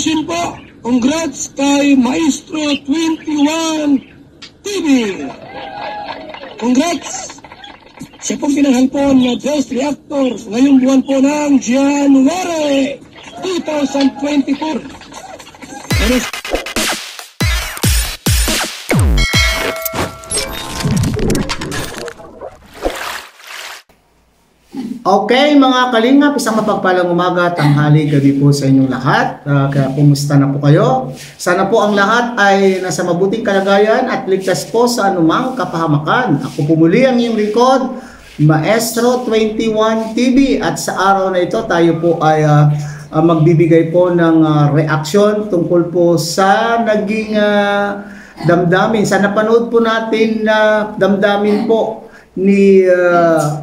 Congratulations po! Congrats kay Maestro 21 TV! Congrats! Siya pong pinanghalpon na Best Reactor ngayong buwan po ng January 2024. Okay mga kalingap, isang mapagpalang umaga, tanghali, gabi po sa inyong lahat. Kaya kumusta na po kayo? Sana po ang lahat ay nasa mabuting kalagayan at ligtas po sa anumang kapahamakan. Ako po muli ang iyong lingkod, Maestro 21 TV, at sa araw na ito tayo po ay magbibigay po ng reaction tungkol po sa naging damdamin. Sa napanood po natin na damdamin po ni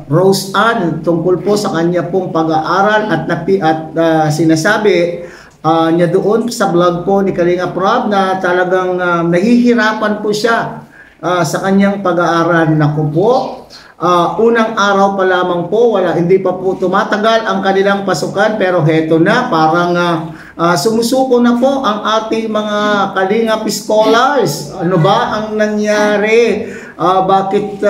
Rose Ann tungkol po sa kanya pong pag-aaral at sinasabi niya doon sa vlog po ni Kalinga Prab na talagang nahihirapan po siya sa kanyang pag-aaral. Naku po, unang araw pa lamang po, hindi pa po tumatagal ang kanilang pasukan, pero heto na, parang sumusuko na po ang ating mga Kalingap scholars. Ano ba ang nangyari? Bakit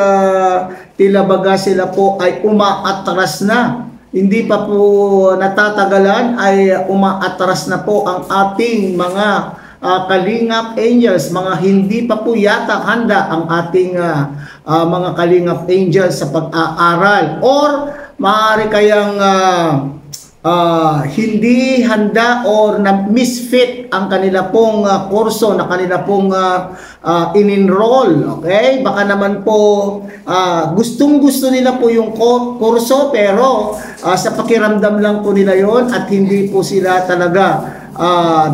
tila baga sila po ay umaatras na? Hindi pa po natatagalan ay umaatras na po ang ating mga Kalingap Angels. Mga hindi pa po yata handa ang ating mga Kalingap Angels sa pag-aaral, or maaari kayang hindi handa or na misfit ang kanila pong kurso na kanila pong in-enroll. Okay? Baka naman po gustong-gusto nila po yung kurso, pero sa pakiramdam lang po nila yon at hindi po sila talaga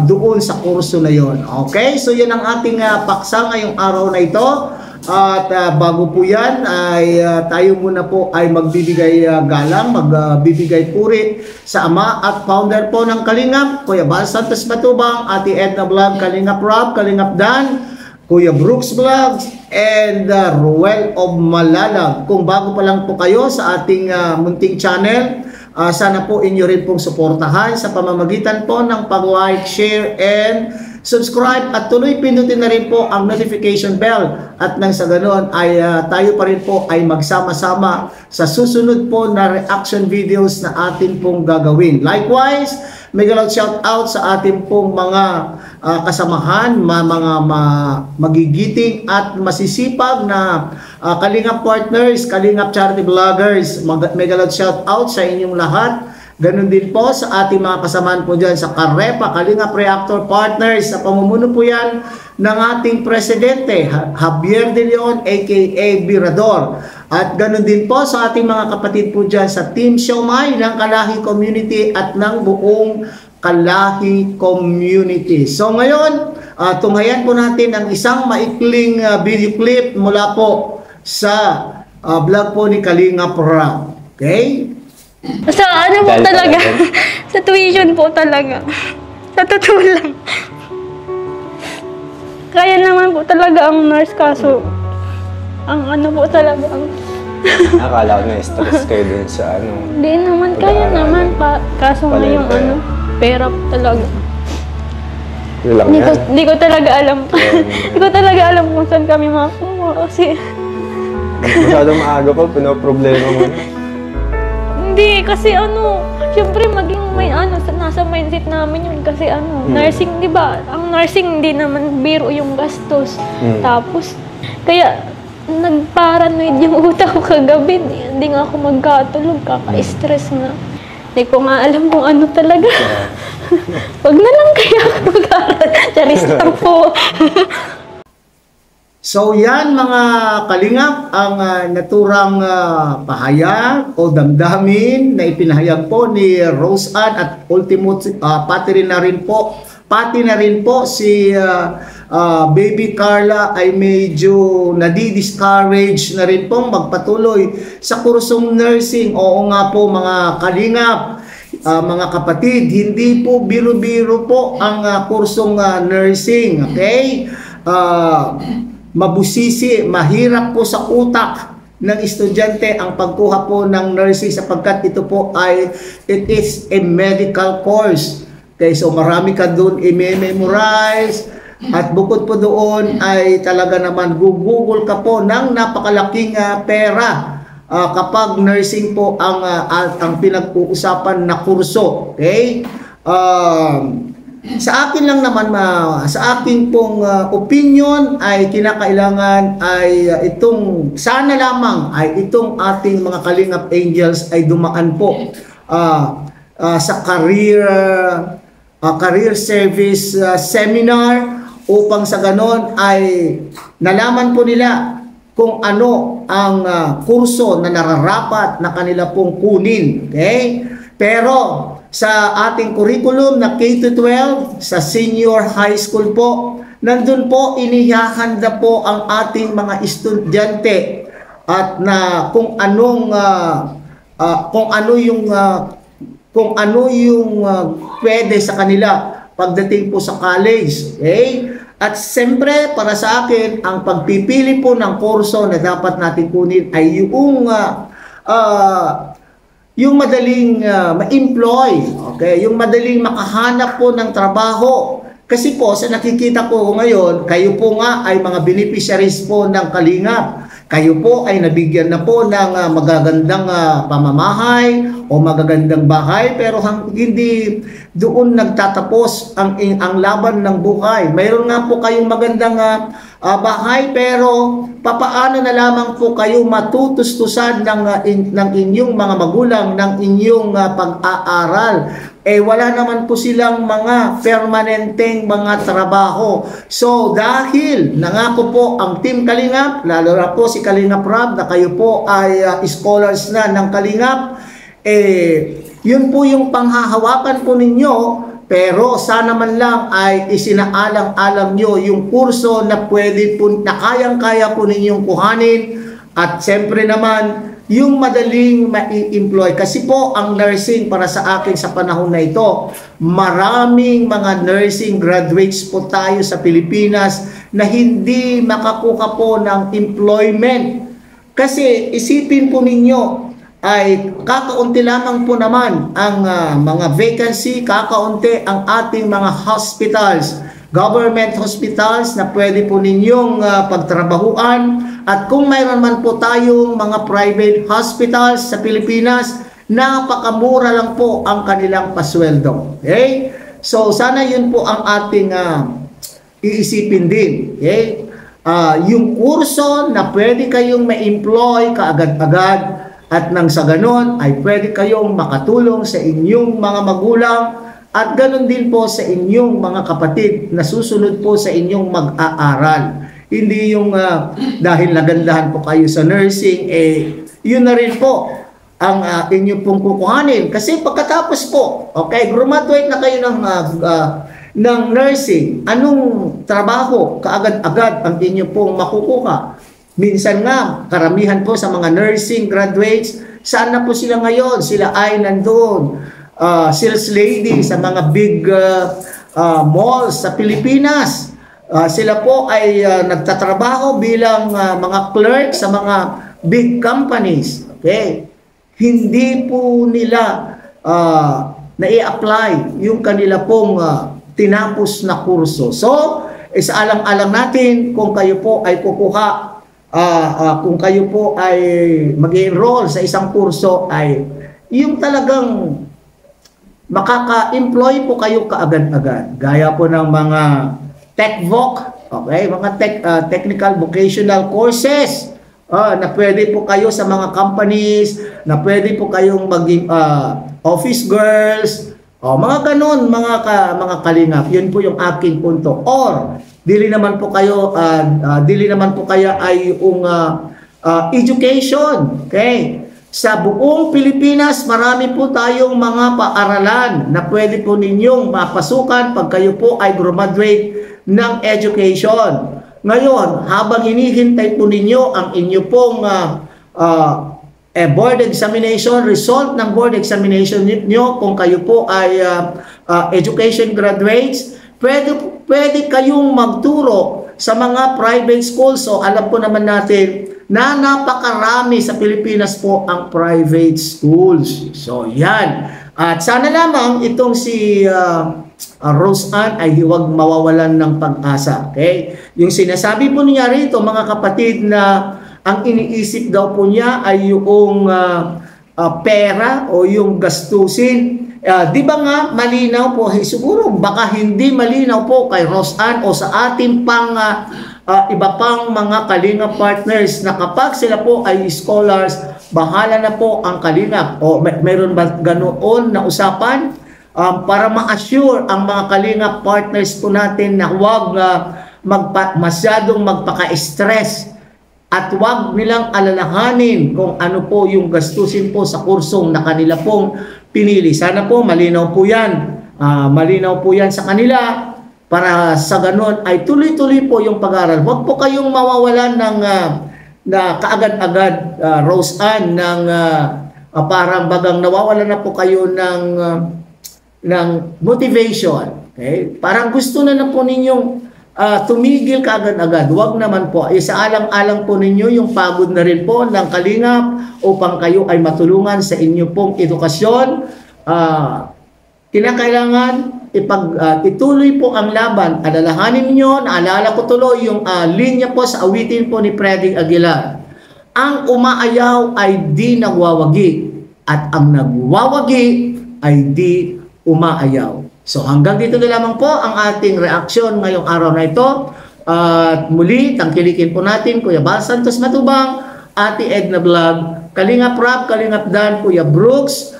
doon sa kurso na yon. Okay? So yan ang ating paksa ngayong araw na ito. At bago po yan ay tayo muna po ay magbibigay galang, magbibigay puri sa ama at founder po ng Kalingap, Kuya Bal Santos Matubang, Ate Edna Vlog, Kalingap Rob, Kalingap Dan, Kuya Brooks Vlogs, and Ruel of Malalag. Kung bago pa lang po kayo sa ating munting channel, sana po inyo rin pong suportahan sa pamamagitan po ng pag-like, share, and subscribe, at tuloy pindutin na rin po ang notification bell, at nang sa ganoon ay tayo pa rin po ay magsama-sama sa susunod po na reaction videos na atin pong gagawin. Likewise, mega shout out sa ating pong mga kasamahan, mga magigiting at masisipag na Kalingap partners, Kalingap charity vloggers. Mega shout out sa inyong lahat. Ganun din po sa ating mga kasamahan po dyan sa Karepa, Kalingap Reactor Partners. Sa pamumuno po yan ng ating Presidente, Javier De Leon, aka Birador. At ganun din po sa ating mga kapatid po dyan sa Team Siomay ng Kalahi Community at ng buong Kalahi Community. So ngayon, tunghayan po natin ang isang maikling video clip mula po sa vlog po ni Kalinga Prab. Okay? Sa ano po talaga, sa tuition po talaga, sa totoo lang. Kaya naman po talaga ang nurse, kaso ang ano po talaga ang... Akala ko na-stress kayo dun sa ano. Hindi naman, kaya naman pa, kaso ngayong ano, pera po talaga. Hindi ko talaga alam. Hindi ko talaga alam kung saan kami makuha kasi... Masyadong maaga pa, pinoproblema mo na. Hindi, kasi ano, syempre maging may ano, nasa mindset namin yun kasi ano, nursing, di ba? Ang nursing, hindi naman biro yung gastos. Tapos, kaya, nagparanoid yung utak ko kagabi. Hindi nga ako magkatulog, kaka-stress na. Hindi ko nga alam kung ano talaga. Wag na lang kaya ako mag-aral. Charis lang po. So yan mga Kalingap, ang naturang pahayag o damdamin na ipinahayag po ni Rose Ann, at pati na rin po si Baby Carla ay medyo nadi-discourage na rin pong magpatuloy sa kursong nursing. Oo nga po mga Kalingap, mga kapatid, hindi po biro-biro po ang kursong nursing. Okay? Mabusisi, mahirap po sa utak ng estudyante ang pagkuha po ng nursing, sapagkat ito po ay it is a medical course. Okay, so marami ka doon i-memorize. At bukod po doon ay talaga naman Google ka po ng napakalaking pera kapag nursing po ang pinag-uusapan na kurso. Okay? Sa akin lang naman, sa akin pong opinion ay kinakailangan ay sana lamang ay itong ating mga Kalingap Angels ay dumaan po sa career service seminar upang sa ganon ay nalaman po nila kung ano ang kurso na nararapat na kanila pong kunin. Okay? Pero sa ating curriculum na K-12, sa senior high school po, nandun po inihahanda po ang ating mga estudyante at na kung ano yung pwede sa kanila pagdating po sa college. Okay? At siyempre, para sa akin, ang pagpipili po ng kurso na dapat natin kunin ay yung madaling ma-employ, okay? Yung madaling makahanap po ng trabaho. Kasi po, sa nakikita ko ngayon, kayo po nga ay mga beneficiaries po ng Kalingap. Kayo po ay nabigyan na po ng magagandang pamamahay o magagandang bahay, pero hindi doon nagtatapos ang laban ng buhay. Mayroon nga po kayong magandang bahay, pero papaano na lamang po kayo matutustusan ng inyong mga magulang, ng inyong pag-aaral? Wala naman po silang mga permanenteng mga trabaho. So, dahil nangako po ang Team Kalingap, lalo na po si Kalingap Rob, na kayo po ay scholars na ng Kalingap, yun po yung panghahawakan po ninyo, pero sana man lang ay isinaalang-alang nyo yung kurso na pwede po, na kayang-kaya po ninyong kuhanin, at siyempre naman, yung madaling ma-employ. Kasi po, ang nursing para sa akin sa panahon na ito, maraming mga nursing graduates po tayo sa Pilipinas na hindi makakuha po ng employment. Kasi isipin po ninyo, ay kakaunti lamang po naman ang mga vacancy, kakaunti ang ating mga hospitals, government hospitals na pwede po ninyong pagtrabahuan. At kung mayroon man po tayong mga private hospitals sa Pilipinas, napakamura lang po ang kanilang pasweldo. Okay? So sana yun po ang ating iisipin din. Okay? Yung kurso na pwede kayong ma-employ kaagad-agad, at nang sa ganon ay pwede kayong makatulong sa inyong mga magulang, at ganon din po sa inyong mga kapatid na susunod po sa inyong mag-aaral. Hindi yung dahil nagandahan po kayo sa nursing, yun na rin po ang inyo pong kukuhanin. Kasi pagkatapos po, okay, graduate na kayo ng nursing, anong trabaho kaagad-agad ang inyo pong makukuha? Minsan nga, karamihan po sa mga nursing graduates, saan na po sila ngayon? Sila ay nandoon, sales lady sa mga big malls sa Pilipinas. Sila po ay nagtatrabaho bilang mga clerk sa mga big companies. Okay? Hindi po nila na-i-apply yung kanila pong tinapos na kurso. So, isaalang-alang natin kung kayo po ay kukuha, kung kayo po ay mag-enroll sa isang kurso, ay yung talagang makaka-employ po kayo kaagad-agad. Gaya po ng mga TechVoc, okay, mga technical vocational courses na pwede po kayo sa mga companies, na pwede po kayong maging office girls, mga ganun, mga kalingap. Yun po yung aking punto. Or dili naman po kaya ay yung education, okay? Sa buong Pilipinas, marami po tayong mga paaralan na pwede po ninyong mapasukan pag kayo po ay graduate ng education. Ngayon, habang hinihintay po ninyo ang inyo pong board examination, result ng board examination niyo, kung kayo po ay education graduates, pwede kayong magturo sa mga private schools. So alam po naman natin na napakarami sa Pilipinas po ang private schools. So yan. At sana lamang itong si Rose Ann ay huwag mawawalan ng pag-asa. Okay? Yung sinasabi po niya rito, mga kapatid, na ang iniisip daw po niya ay yung pera o yung gastusin. Di ba nga malinaw po, siguro baka hindi malinaw po kay Rose Ann o sa ating iba pang mga Kalinga partners na kapag sila po ay scholars, bahala na po ang Kalinga. O mayroon ba ganoon na usapan? Para ma-assure ang mga Kalinga partners po natin na huwag masyadong magpaka-stress at huwag nilang alalahanin kung ano po yung gastusin po sa kursong na kanila pong pinili. Sana po malinaw po yan. Malinaw po yan sa kanila para sa ganon ay tuloy-tuloy po yung pag-aaral. Huwag po kayong mawawalan ng na kaagad-agad, Rose Ann, ng parang bagang nawawalan na po kayo ng motivation. Okay? Parang gusto na po ninyong tumigil kaagad-agad. Huwag naman po. Isaalang-alang po ninyo yung pagod na rin po ng Kalingap upang kayo ay matulungan sa inyo pong edukasyon. Kinakailangan ituloy po ang laban. Alalahanin niyo, naalala ko tuloy yung linya po sa awitin po ni Freddy Aguilar. Ang umaayaw ay di nagwawagi at ang nagwawagi ay di umaayaw. So hanggang dito na lamang po ang ating reaksyon ngayong araw na ito. At muli, tangkilikin po natin Kuya Bal Santos Matubang, Ate Edna Vlog, Kalingap Rap, Kalingap Dan, Kuya Brooks,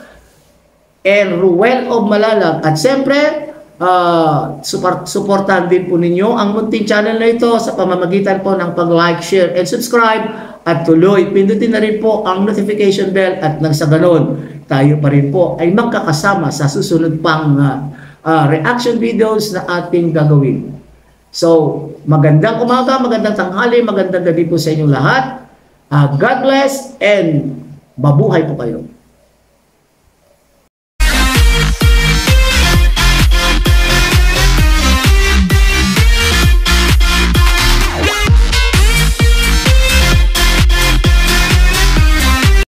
and Ruel of Malalag. At siyempre, supportahan din po ninyo ang munting channel na ito sa pamamagitan po ng pag-like, share, and subscribe. At tuloy, pindutin na rin po ang notification bell at nang sa ganon, tayo pa rin po ay magkakasama sa susunod pang reaction videos na ating gagawin. So, magandang umaga, magandang tanghali, magandang gabi po sa inyong lahat. God bless and mabuhay po kayo.